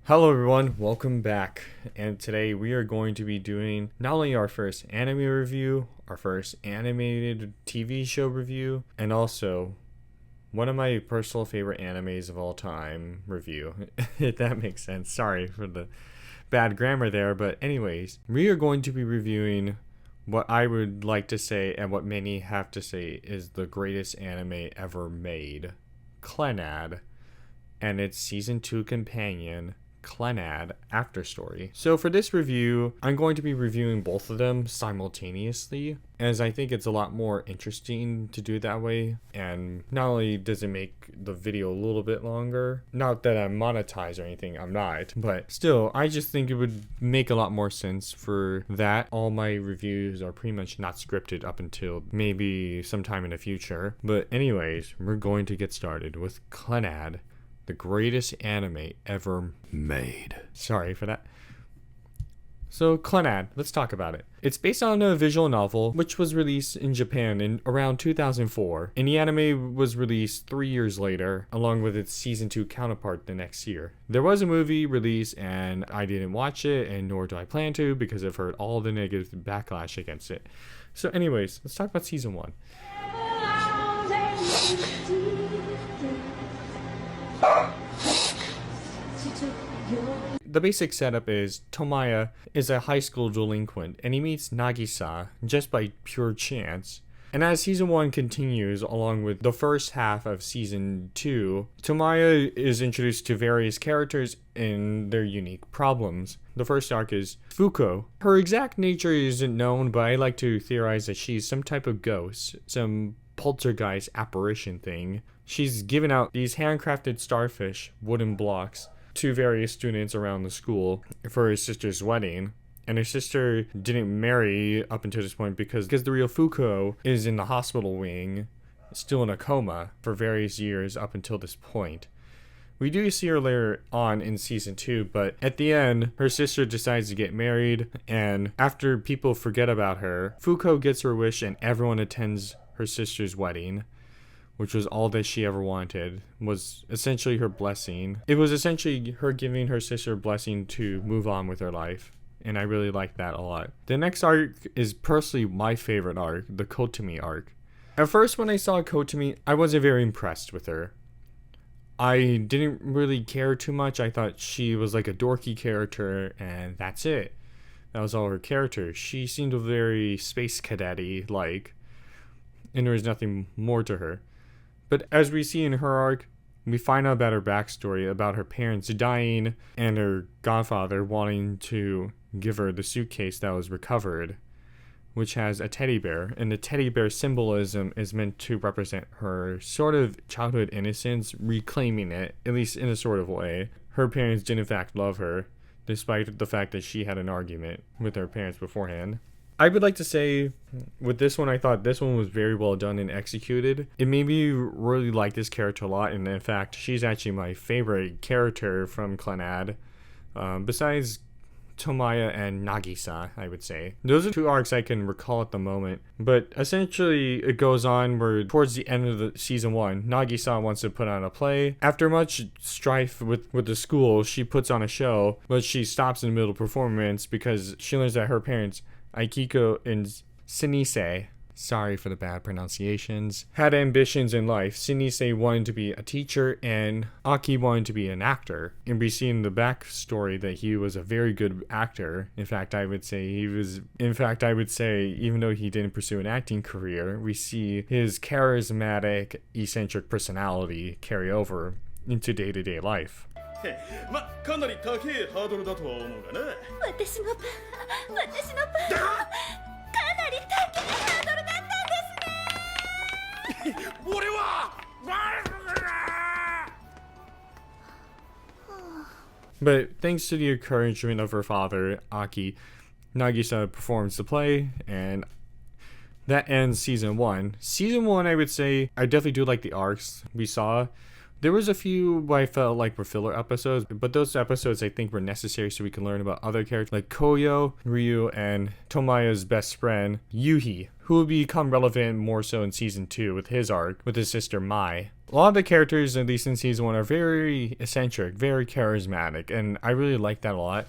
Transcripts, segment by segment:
Hello everyone, welcome back. And today we are going to be doing not only our first anime review, our first animated TV show review, and also one of my personal favorite animes of all time review. If that makes sense. Sorry for the bad grammar there, but anyways, we are going to be reviewing what I would like to say and what many have to say is the greatest anime ever made, Clannad, and its season 2 companion, Clannad After Story. So for this review, I'm going to be reviewing both of them simultaneously, as I think it's a lot more interesting to do it that way, and not only does it make the video a little bit longer, not that I'm monetized or anything, I'm not, but still, I just think it would make a lot more sense for that. All my reviews are pretty much not scripted up until maybe sometime in the future, but anyways, we're going to get started with Clannad, the greatest anime ever made. Sorry for that. So Clannad, let's talk about it. It's based on a visual novel which was released in Japan in around 2004, and the anime was released 3 years later along with its season 2 counterpart the next year. There was a movie released and I didn't watch it, and nor do I plan to because I've heard all the negative backlash against it. So anyways, let's talk about season 1. The basic setup is Tomoya is a high school delinquent and he meets Nagisa just by pure chance. And as season 1 continues along with the first half of season 2, Tomoya is introduced to various characters and their unique problems. The first arc is Fuko. Her exact nature isn't known, but I like to theorize that she's some type of ghost, some poltergeist apparition thing. She's given out these handcrafted starfish, wooden blocks, to various students around the school for her sister's wedding. And her sister didn't marry up until this point because the real Fuko is in the hospital wing, still in a coma for various years up until this point. We do see her later on in season 2, but at the end, her sister decides to get married, and after people forget about her, Fuko gets her wish and everyone attends her sister's wedding, which was all that she ever wanted, was essentially her blessing. It was essentially her giving her sister a blessing to move on with her life, and I really like that a lot. The next arc is personally my favorite arc, the Kotomi arc. At first when I saw Kotomi, I wasn't very impressed with her. I didn't really care too much. I thought she was like a dorky character and that's it. That was all her character. She seemed very space cadet-y like, and there was nothing more to her. But as we see in her arc, we find out about her backstory, about her parents dying and her godfather wanting to give her the suitcase that was recovered, which has a teddy bear. And the teddy bear symbolism is meant to represent her sort of childhood innocence, reclaiming it, at least in a sort of way. Her parents did in fact love her, despite the fact that she had an argument with her parents beforehand. I would like to say, with this one, I thought this one was very well done and executed. It made me really like this character a lot, and in fact, she's actually my favorite character from Clannad, besides Tomoya and Nagisa, I would say. Those are two arcs I can recall at the moment, but essentially it goes on where towards the end of the season 1, Nagisa wants to put on a play. After much strife with the school, she puts on a show, but she stops in the middle of performance because she learns that her parents, Aikiko and Sinise, sorry for the bad pronunciations, had ambitions in life. Sinise wanted to be a teacher and Aki wanted to be an actor. And we see in the backstory that he was a very good actor. In fact, I would say, even though he didn't pursue an acting career, we see his charismatic, eccentric personality carry over into day-to-day life. ま、かなり高いハードルだとは思うがな。私のかなり高いハードルだったんですね。俺は But thanks to the encouragement of her father, Aki, Nagisa performs the play, and that ends season 1. Season 1, I would say, I definitely do like the arcs we saw. There was a few I felt like were filler episodes, but those episodes I think were necessary so we can learn about other characters like Koyo, Ryu, and Tomaya's best friend, Yuhi, who will become relevant more so in season 2 with his arc with his sister Mai. A lot of the characters, at least in season 1, are very eccentric, very charismatic, and I really like that a lot.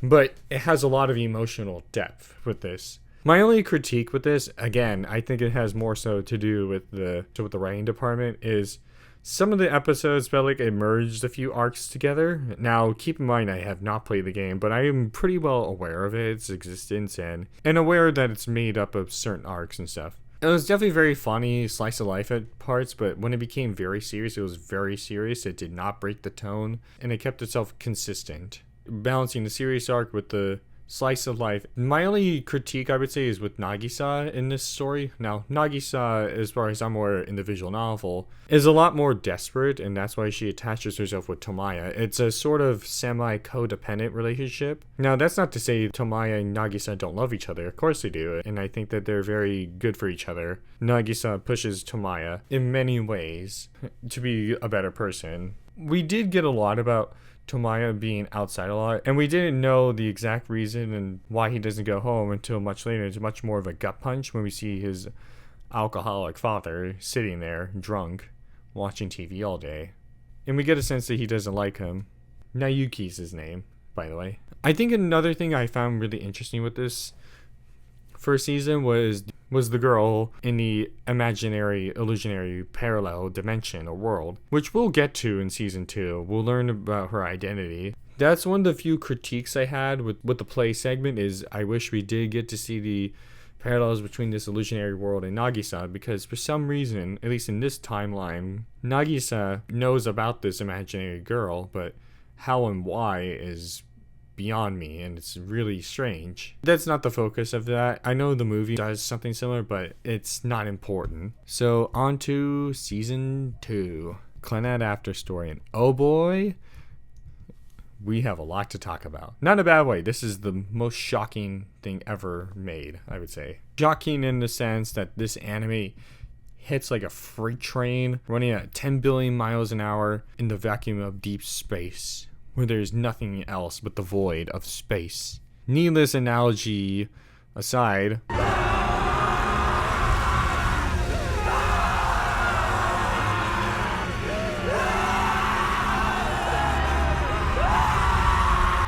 But it has a lot of emotional depth with this. My only critique with this, again, I think it has more so to do with the writing department, is some of the episodes felt like it merged a few arcs together. Now, keep in mind I have not played the game, but I am pretty well aware of its existence and aware that it's made up of certain arcs and stuff. It was definitely very funny, slice of life at parts, but when it became very serious, it was very serious. It did not break the tone, and it kept itself consistent, balancing the serious arc with the slice of life. My only critique, I would say, is with Nagisa in this story. Now, Nagisa, as far as I'm aware in the visual novel, is a lot more desperate, and that's why she attaches herself with Tomaya. It's a sort of semi-codependent relationship. Now, that's not to say Tomaya and Nagisa don't love each other. Of course they do, and I think that they're very good for each other. Nagisa pushes Tomaya in many ways to be a better person. We did get a lot about Tomaya being outside a lot, and we didn't know the exact reason and why he doesn't go home until much later. It's much more of a gut punch when we see his alcoholic father sitting there drunk watching TV all day, and we get a sense that he doesn't like him. Nayuki's his name, by the way. I think another thing I found really interesting with this first season was the girl in the imaginary, illusionary parallel dimension or world, which we'll get to in season 2. We'll learn about her identity. That's one of the few critiques I had with the play segment, is I wish we did get to see the parallels between this illusionary world and Nagisa, because for some reason, at least in this timeline, Nagisa knows about this imaginary girl, but how and why is beyond me, and it's really strange. That's not the focus of that. I know the movie does something similar, but it's not important. So on to season 2, Clannad After Story, and oh boy, we have a lot to talk about. Not in a bad way. This is the most shocking thing ever made, I would say. Shocking in the sense that this anime hits like a freight train running at 10 billion miles an hour in the vacuum of deep space, where there's nothing else but the void of space. Needless analogy aside,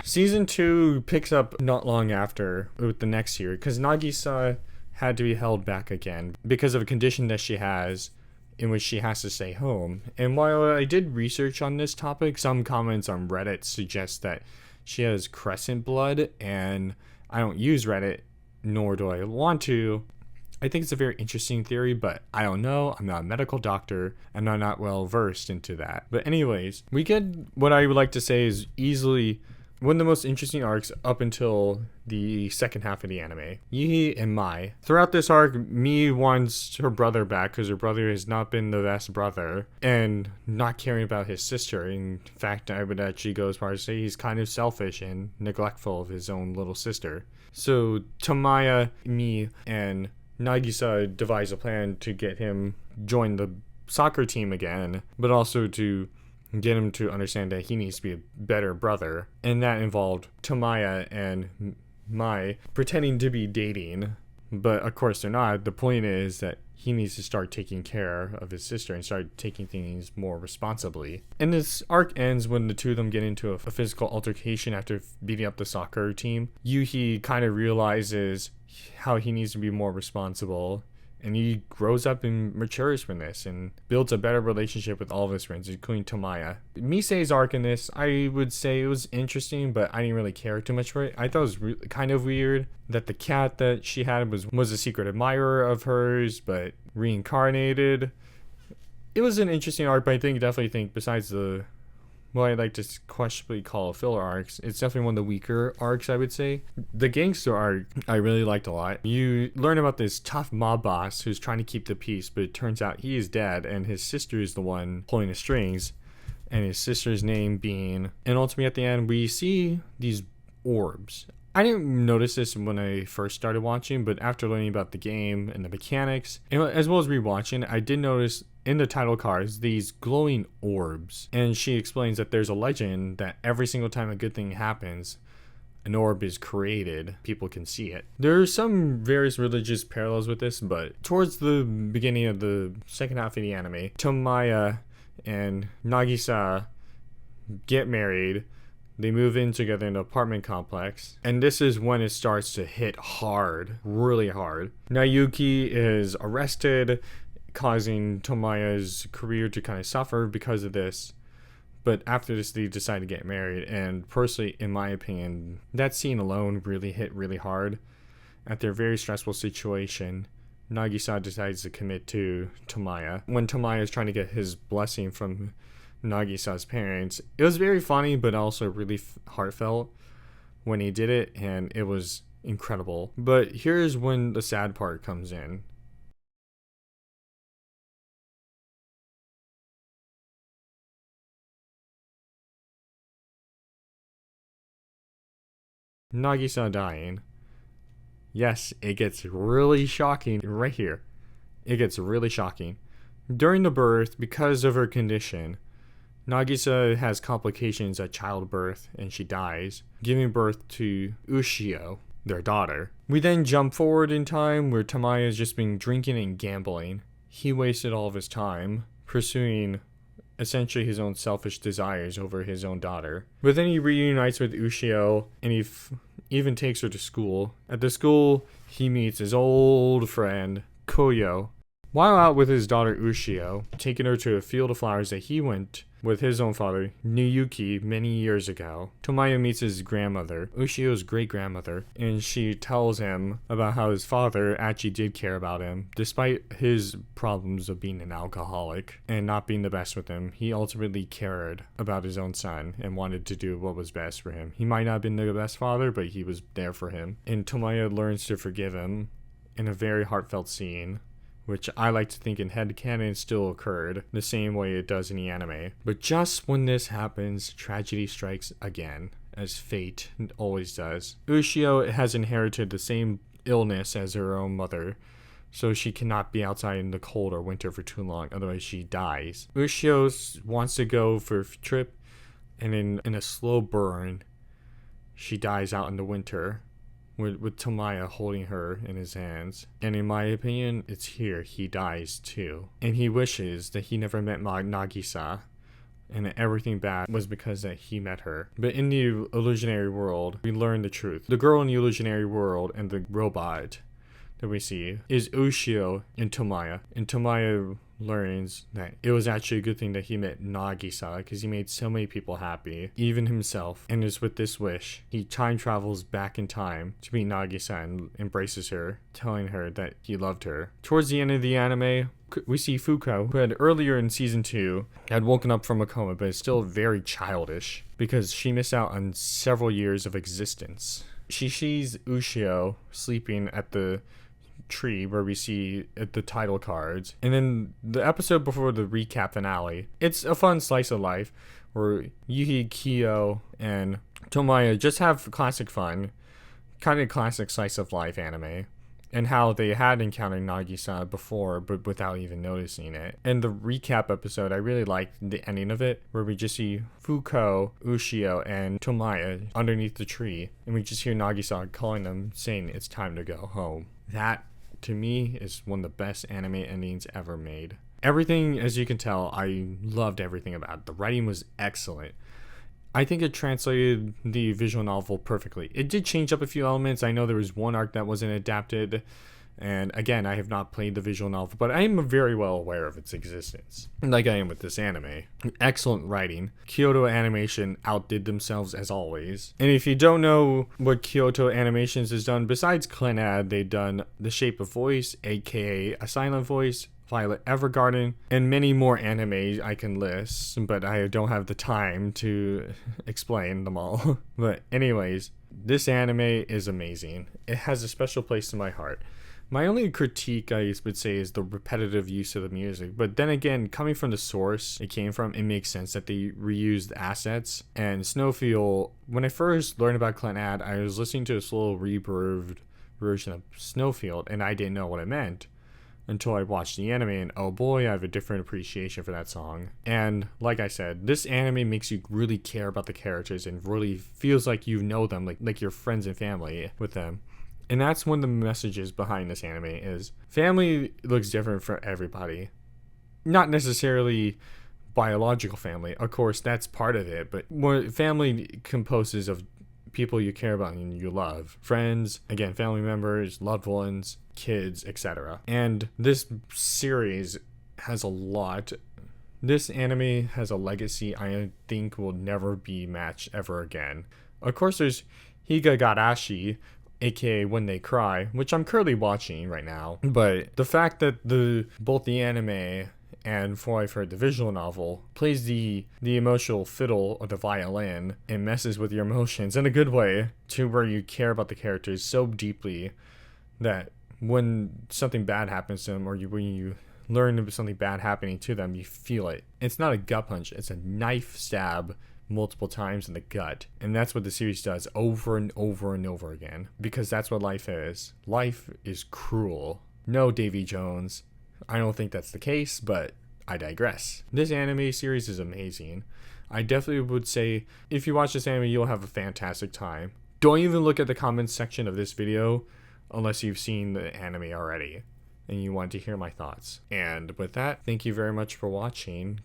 season 2 picks up not long after with the next year, because Nagisa had to be held back again because of a condition that she has in which she has to stay home. And while I did research on this topic, some comments on Reddit suggest that she has crescent blood, and I don't use Reddit, nor do I want to. I think it's a very interesting theory, but I don't know. I'm not a medical doctor, and I'm not well versed into that. But anyways, we get what I would like to say is easily one of the most interesting arcs up until the second half of the anime. Yuhi and Mai. Throughout this arc, Mi wants her brother back because her brother has not been the best brother and not caring about his sister. In fact, I would actually go as far as to say he's kind of selfish and neglectful of his own little sister. So Tomaya, Mi, and Nagisa devise a plan to get him join the soccer team again, but also to get him to understand that he needs to be a better brother. And that involved Tomaya and Mai pretending to be dating, but of course they're not. The point is that he needs to start taking care of his sister and start taking things more responsibly. And this arc ends when the two of them get into a physical altercation after beating up the soccer team. Yuhi kind of realizes how he needs to be more responsible, and he grows up and matures from this and builds a better relationship with all of his friends, including Tomaya. Misei's arc in this, I would say it was interesting, but I didn't really care too much for it. I thought it was kind of weird that the cat that she had was a secret admirer of hers, but reincarnated. It was an interesting arc, but I definitely think besides the, well, I like to questionably call filler arcs, it's definitely one of the weaker arcs, I would say. The gangster arc, I really liked a lot. You learn about this tough mob boss who's trying to keep the peace, but it turns out he is dead, and his sister is the one pulling the strings, and his sister's name being... And ultimately at the end, we see these orbs. I didn't notice this when I first started watching, but after learning about the game and the mechanics, and as well as rewatching, I did notice in the title cards these glowing orbs. And she explains that there's a legend that every single time a good thing happens, an orb is created, people can see it. There are some various religious parallels with this, but towards the beginning of the second half of the anime, Tomoya and Nagisa get married. They move in together in an apartment complex, and this is when it starts to hit hard, really hard. Nayuki is arrested, causing Tomoya's career to kind of suffer because of this. But after this, they decide to get married, and personally, in my opinion, that scene alone really hit really hard. After a very stressful situation, Nagisa decides to commit to Tomoya. When Tomoya is trying to get his blessing from Nagisa's parents, it was very funny, but also really heartfelt when he did it, and it was incredible. But here's when the sad part comes in. Nagisa dying. Yes, it gets really shocking right here. It gets really shocking. During the birth, because of her condition, Nagisa has complications at childbirth and she dies, giving birth to Ushio, their daughter. We then jump forward in time where Tomoya has just been drinking and gambling. He wasted all of his time pursuing essentially his own selfish desires over his own daughter. But then he reunites with Ushio and he even takes her to school. At the school, he meets his old friend, Koyo. While out with his daughter Ushio, taking her to a field of flowers that he went with his own father, Niyuki, many years ago, Tomoya meets his grandmother, Ushio's great-grandmother, and she tells him about how his father actually did care about him. Despite his problems of being an alcoholic and not being the best with him, he ultimately cared about his own son and wanted to do what was best for him. He might not have been the best father, but he was there for him. And Tomoya learns to forgive him in a very heartfelt scene, which I like to think in headcanon still occurred the same way it does in the anime. But just when this happens, tragedy strikes again, as fate always does. Ushio has inherited the same illness as her own mother, so she cannot be outside in the cold or winter for too long, otherwise she dies. Ushio wants to go for a trip, and in a slow burn, she dies out in the winter, with Tomoya holding her in his hands. And in my opinion, it's here he dies too. And he wishes that he never met Nagisa, and that everything bad was because that he met her. But in the illusionary world, we learn the truth. The girl in the illusionary world and the robot that we see is Ushio and Tomoya. And Tomoya learns that it was actually a good thing that he met Nagisa, because he made so many people happy, even himself. And is with this wish, he time travels back in time to meet Nagisa and embraces her, telling her that he loved her. Towards the end of the anime, we see Fuko, who had earlier in season 2 had woken up from a coma, but is still very childish because she missed out on several years of existence. She sees Ushio sleeping at the tree where we see the title cards, and then the episode before the recap finale, it's a fun slice of life where Yuhi, Kyo, and Tomoya just have classic fun, kind of classic slice of life anime, and how they had encountered Nagisa before but without even noticing it. And the recap episode, I really liked the ending of it, where we just see Fuko, Ushio, and Tomoya underneath the tree, and we just hear Nagisa calling them, saying it's time to go home. That, to me, is one of the best anime endings ever made. Everything, as you can tell, I loved everything about it. The writing was excellent. I think it translated the visual novel perfectly. It did change up a few elements. I know there was one arc that wasn't adapted, and again, I have not played the visual novel, but I am very well aware of its existence, like I am with this anime. Excellent writing. Kyoto Animation outdid themselves as always. And if you don't know what Kyoto Animations has done, besides Clannad, they've done The Shape of Voice, aka A Silent Voice, Violet Evergarden, and many more anime I can list, but I don't have the time to explain them all. But anyways, this anime is amazing. It has a special place in my heart. My only critique, I would say, is the repetitive use of the music. But then again, coming from the source it came from, it makes sense that they reused assets. And Snowfield, when I first learned about Clannad, I was listening to a slow reverbed version of Snowfield, and I didn't know what it meant. until I watched the anime, and oh boy, I have a different appreciation for that song. And like I said, this anime makes you really care about the characters and really feels like you know them, like you're friends and family with them. And that's one of the messages behind this anime is family looks different for everybody. Not necessarily biological family, of course that's part of it, but more family composes of people you care about and you love. Friends, again, family members, loved ones, kids, etc. And this series has a lot. This anime has a legacy I think will never be matched ever again. Of course, there's Higagarashi, aka When They Cry, which I'm currently watching right now. But the fact that both the anime and from what I've heard, the visual novel plays the emotional fiddle or the violin and messes with your emotions in a good way to where you care about the characters so deeply that when something bad happens to them or when you learn of something bad happening to them, you feel it. It's not a gut punch, it's a knife stab multiple times in the gut. And that's what the series does over and over and over again, because that's what life is. Life is cruel. No, Davy Jones, I don't think that's the case, but I digress. This anime series is amazing. I definitely would say if you watch this anime, you'll have a fantastic time. Don't even look at the comments section of this video unless you've seen the anime already and you want to hear my thoughts. And with that, thank you very much for watching.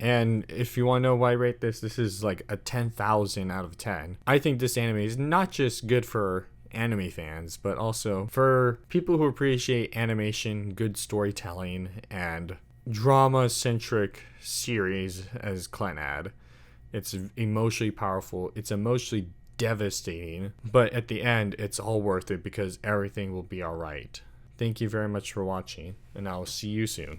And if you want to know why I rate this, this is like a 10,000 out of 10. I think this anime is not just good for anime fans, but also for people who appreciate animation, good storytelling, and drama-centric series as Clannad. It's emotionally powerful, it's emotionally devastating, but at the end, it's all worth it because everything will be alright. Thank you very much for watching, and I'll see you soon.